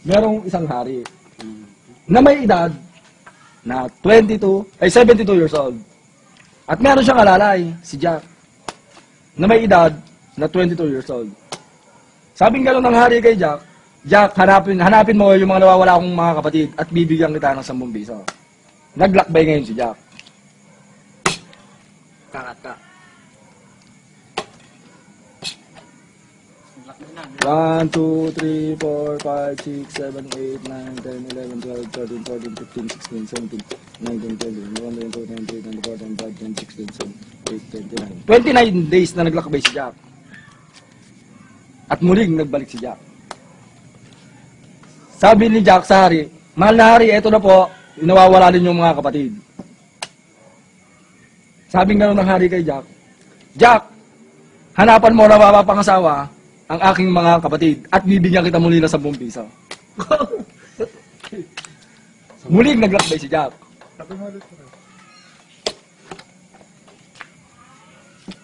merong isang hari na may edad na 72 years old. At meron siyang alalay, si Jack, na may edad na 22 years old. Sabing gano'n ng hari kay Jack, Jack, hanapin mo yung mga nawawala kong mga kapatid at bibigyan kita ng 10 piso. Naglakbay ngayon si Jack. Kakat ka. 1, 2, 3, 4, 5, 6, 7, 8, 9, 10, 11, 12, 13, 14, 15, 16, 17, 19, 20, 21, 22, 23, 24, 25, 26, 27, 28, 29 days na naglakbay si Jack. At muling nagbalik si Jack. Sabi ni Jack sa hari, mahal na hari, eto na po, nawawala din yung mga kapatid. Sabing gano'n ng hari kay Jack, Jack, hanapan mo na mapapangasawa ang aking mga kapatid at bibigyan kita muli ng 10 piso. Muling naglakbay si Jack.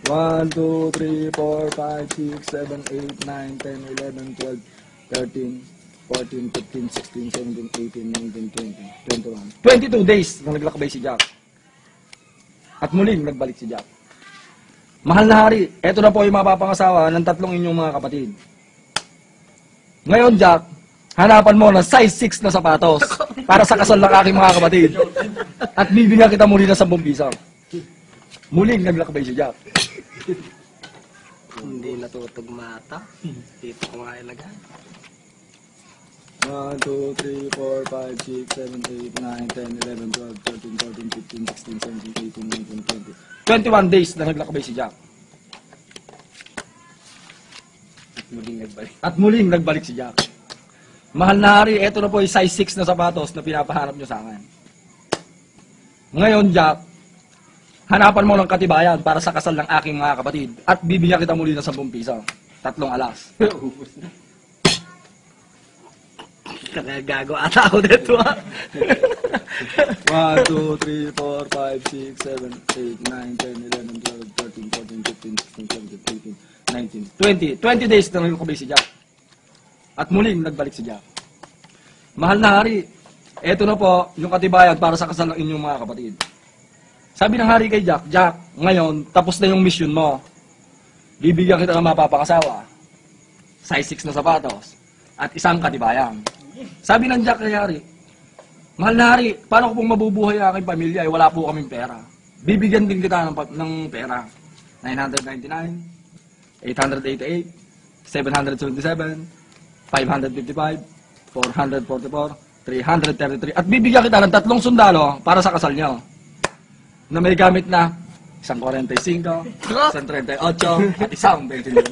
1, 2, 3, 4, 5, 6, 7, 8, 9, 10, 11, 12, 13, 14, 15, 16, 17, 18, 19, 20, 21. 22 days na naglakbay si Jack. At muling nagbalik si Jack. Mahal na hari, eto na po yung mapapangasawa ng 3 inyong mga kapatid. Ngayon, Jack, hanapan mo ng size 6 na sapatos para sa kasal ng aking mga kapatid. At bibigyan kita muli ng 10 piso. Muling naglakbay si Jack. Hindi natutugmata. Dito ko nga ilagay. 1, 2, 3, 4, 5, 6, 7, 8, 9, 10, 11, 12, 13, 14, 15, 16, 17, 18, 19, 20. 21 days na naglakbay si Jack. At muling nagbalik si Jack. Mahal na hari, eto na po yung size 6 na sapatos na pinapahanap nyo sa akin. Ngayon, Jack, hanapan mo ng katibayan para sa kasal ng aking mga kapatid at bibigyan kita muli ng 10 piso. 3 alas. Gago ata ako dito ha. 1, 2, 3, 4, 5, 6, 7, 8, 9, 10, 11, 12, 13, 14, 15, 16, 17, 18, 19, 20. 20 days na naglakbay si Jack. At muling nagbalik si Jack. Mahal na hari, eto na po yung katibayan para sa kasal ng inyong mga kapatid. Sabi ng hari kay Jack, Jack, ngayon, tapos na yung mission mo. Bibigyan kita ng mapapakasawa. Size 6 na sapatos. At isang katibayan. Sabi ng Jack kay hari, mahal na hari, paano ko pong mabubuhay ang aking pamilya? Ay wala po kaming pera. Bibigyan din kita ng pera. 999, 888, 777, 555, 444, 333. At bibigyan kita ng 3 sundalo para sa kasal niyo. Na may gamit na isang 45, isang 38, at isang 29.